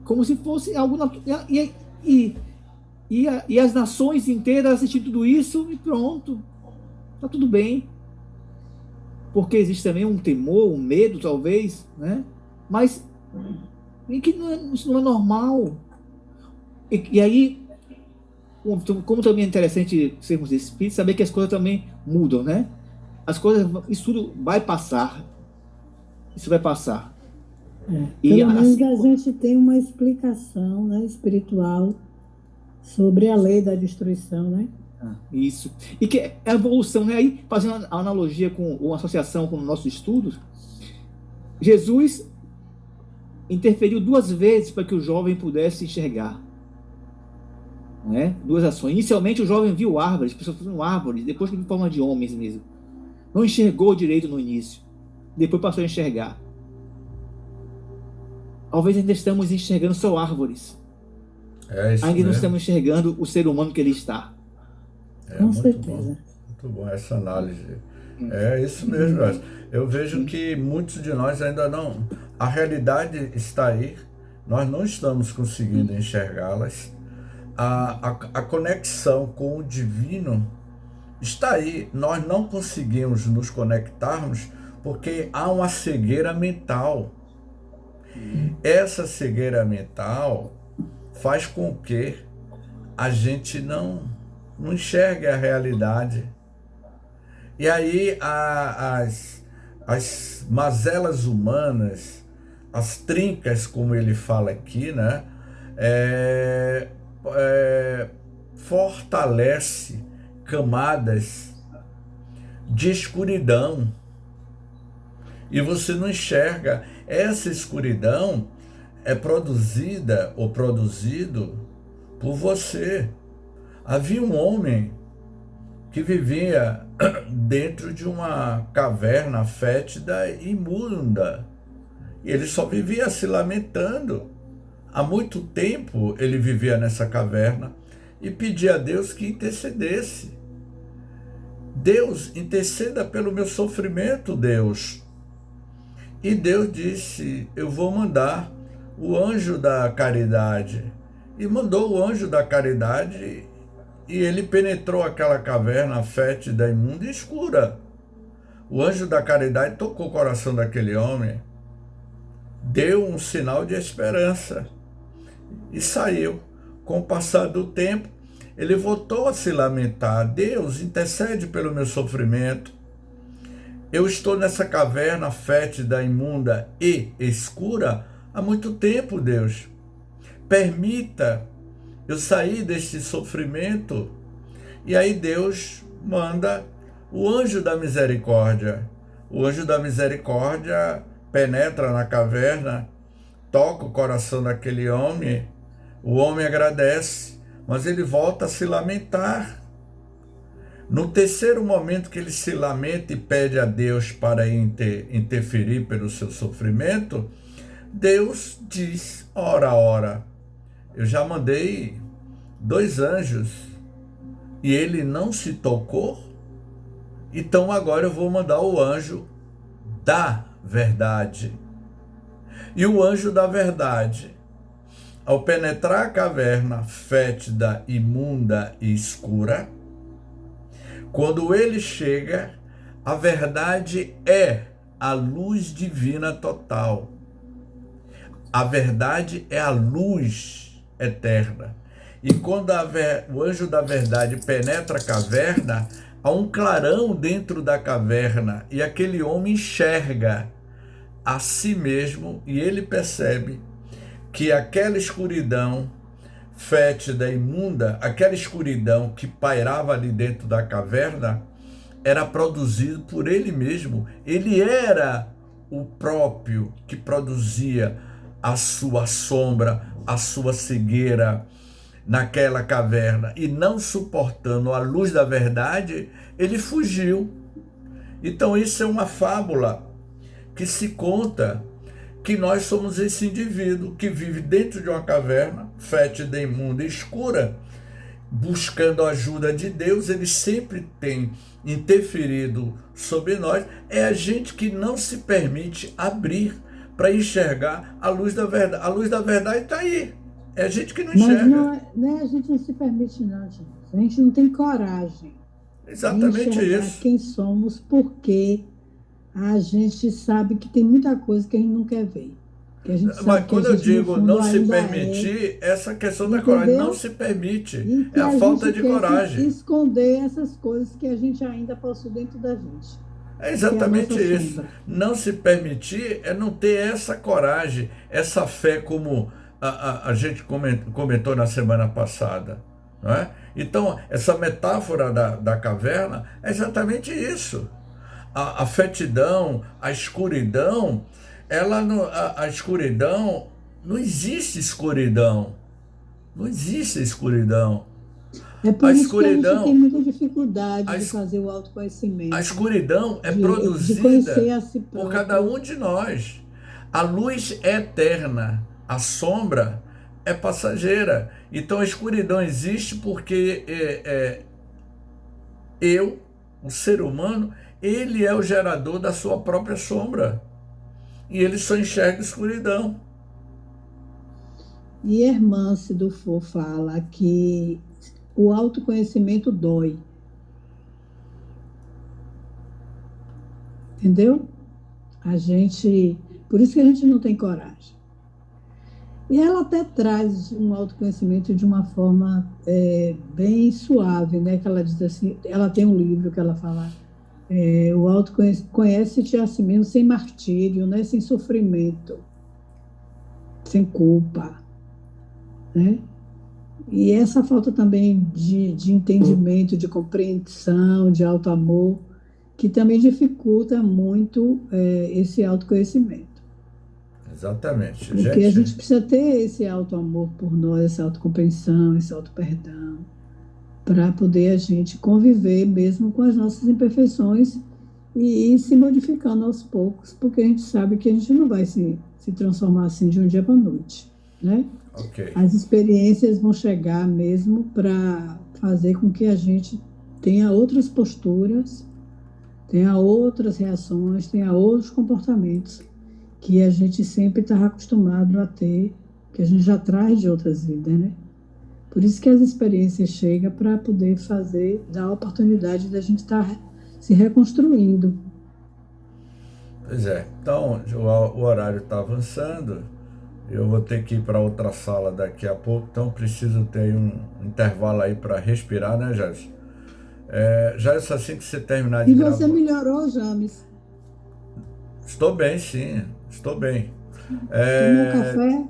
Como se fosse algo natural. E as nações inteiras assistindo tudo isso e pronto. Tá tudo bem. Porque existe também um temor, um medo, talvez, né? Mas isso não é normal. E aí, como também é interessante sermos espíritos, saber que as coisas também mudam, né? Isso tudo vai passar. Isso vai passar. Pelo menos a gente tem uma explicação, né, espiritual sobre a lei da destruição, né? Isso. E que é a evolução, né? Aí, fazendo a analogia com uma associação com nossos estudos, Jesus interferiu 2 vezes para que o jovem pudesse enxergar. Não é? 2 ações. Inicialmente, o jovem viu árvores, pessoas viram árvores, depois que viu forma de homens mesmo. Não enxergou direito no início. Depois passou a enxergar. Talvez ainda estamos enxergando só árvores. É isso Ainda não mesmo. estamos enxergando o ser humano que ele está. Com Muito certeza. bom. Muito bom essa análise. É isso mesmo, Joyce. Eu vejo que muitos de nós ainda não. A realidade está aí, nós não estamos conseguindo enxergá-las. A conexão com o divino está aí, nós não conseguimos nos conectarmos porque há uma cegueira mental. Essa cegueira mental faz com que a gente não enxergue a realidade. E aí as mazelas humanas, as trincas, como ele fala aqui, né, fortalece camadas de escuridão. E você não enxerga. Essa escuridão é produzida ou produzido por você. Havia um homem que vivia dentro de uma caverna fétida e imunda. E ele só vivia se lamentando. Há muito tempo ele vivia nessa caverna e pedia a Deus que intercedesse. Deus, interceda pelo meu sofrimento, Deus. E Deus disse, eu vou mandar o anjo da caridade. E mandou o anjo da caridade e ele penetrou aquela caverna fétida, imunda e escura. O anjo da caridade tocou o coração daquele homem, deu um sinal de esperança e saiu. Com o passar do tempo, ele voltou a se lamentar. Deus, intercede pelo meu sofrimento. Eu estou nessa caverna fétida, imunda e escura há muito tempo, Deus. Permita eu sair deste sofrimento. E aí Deus manda o anjo da misericórdia. O anjo da misericórdia penetra na caverna, toca o coração daquele homem, o homem agradece, mas ele volta a se lamentar. No terceiro momento que ele se lamenta e pede a Deus para interferir pelo seu sofrimento, Deus diz, ora, eu já mandei 2 anjos e ele não se tocou, então agora eu vou mandar o anjo da verdade. E o anjo da verdade, ao penetrar a caverna fétida, imunda e escura, quando ele chega, a verdade é a luz divina total. A verdade é a luz eterna. E quando o anjo da verdade penetra a caverna, há um clarão dentro da caverna e aquele homem enxerga a si mesmo e ele percebe que aquela escuridão fétida, imunda, aquela escuridão que pairava ali dentro da caverna era produzido por ele mesmo. Ele era o próprio que produzia a sua sombra, a sua cegueira naquela caverna. E não suportando a luz da verdade, ele fugiu. Então isso é uma fábula que se conta que nós somos esse indivíduo que vive dentro de uma caverna fétida, imunda e escura, buscando a ajuda de Deus. Ele sempre tem interferido sobre nós. É a gente que não se permite abrir para enxergar a luz da verdade. A luz da verdade está aí. É a gente que não enxerga. Mas não é a gente não se permite, não, gente. A gente não tem coragem. Exatamente de enxergar isso. Quem somos, porque a gente sabe que tem muita coisa que a gente não quer ver. Que a gente sabe. Mas quando eu gente, digo não se ainda permitir, essa questão da Entendeu? coragem não se permite. E que É a falta de quer coragem. esconder essas coisas que a gente ainda possui dentro da gente. É exatamente Que é a nossa isso. sombra. Não se permitir é não ter essa coragem, essa fé, como a gente comentou na semana passada. Não é? Então, essa metáfora da caverna é exatamente isso. A fetidão, a escuridão, a escuridão, não existe escuridão. Não existe escuridão. É por A isso escuridão- que a gente tem muita dificuldade a de es- fazer o autoconhecimento. A escuridão é de produzida conhecer a si por próprio. cada um de nós. A luz é eterna, a sombra é passageira. Então a escuridão existe porque eu, o ser humano, ele é o gerador da sua própria sombra. E ele só enxerga escuridão. E Hermance Dufour fala que o autoconhecimento dói. Entendeu? Por isso que a gente não tem coragem. E ela até traz um autoconhecimento de uma forma bem suave, né? Que ela diz assim, ela tem um livro que ela fala, o autoconhece-te a si mesmo sem martírio, né? Sem sofrimento, sem culpa, né? E essa falta também de entendimento, de compreensão, de auto-amor, que também dificulta muito esse autoconhecimento. Exatamente. Porque a gente precisa ter esse auto-amor por nós, essa autocompreensão, esse auto-perdão, para poder a gente conviver mesmo com as nossas imperfeições e ir se modificando aos poucos, porque a gente sabe que a gente não vai se transformar assim de um dia para a noite, né? Okay. As experiências vão chegar mesmo para fazer com que a gente tenha outras posturas, tenha outras reações, tenha outros comportamentos que a gente sempre está acostumado a ter, que a gente já traz de outras vidas, né? Por isso que as experiências chegam para poder dar a oportunidade da gente estar se reconstruindo. Pois é. Então, o horário está avançando. Eu vou ter que ir para outra sala daqui a pouco, então preciso ter um intervalo aí para respirar, né, Jairson? Jairson, assim que você terminar de gravar... E você melhorou, James? Estou bem, sim. Estou bem. Tomou café?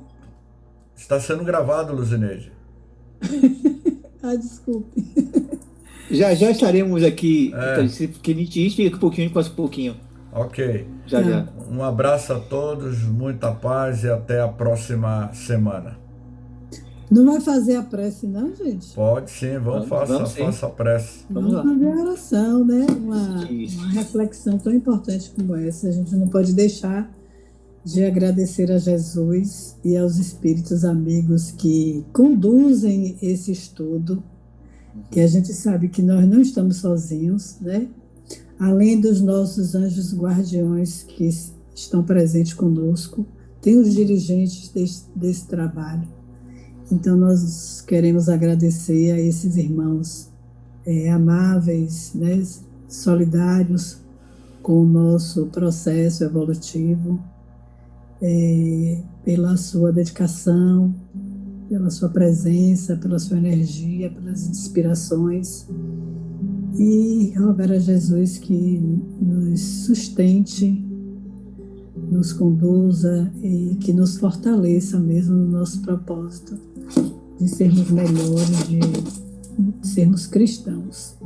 Está sendo gravado, Luzineide. Desculpe. Já estaremos aqui. Que a gente fica um pouquinho, quase um pouquinho. Ok. Já. Um abraço a todos, muita paz e até a próxima semana. Não vai fazer a prece, não, gente? Pode sim, faça a prece. Vamos fazer a oração, né? Uma reflexão tão importante como essa. A gente não pode deixar de agradecer a Jesus e aos espíritos amigos que conduzem esse estudo, que a gente sabe que nós não estamos sozinhos, né? Além dos nossos anjos guardiões que estão presentes conosco, tem os dirigentes desse trabalho. Então, nós queremos agradecer a esses irmãos amáveis, né? Solidários com o nosso processo evolutivo, pela sua dedicação, pela sua presença, pela sua energia, pelas inspirações, e rogar a Jesus que nos sustente, nos conduza e que nos fortaleça mesmo no nosso propósito de sermos melhores, de sermos cristãos.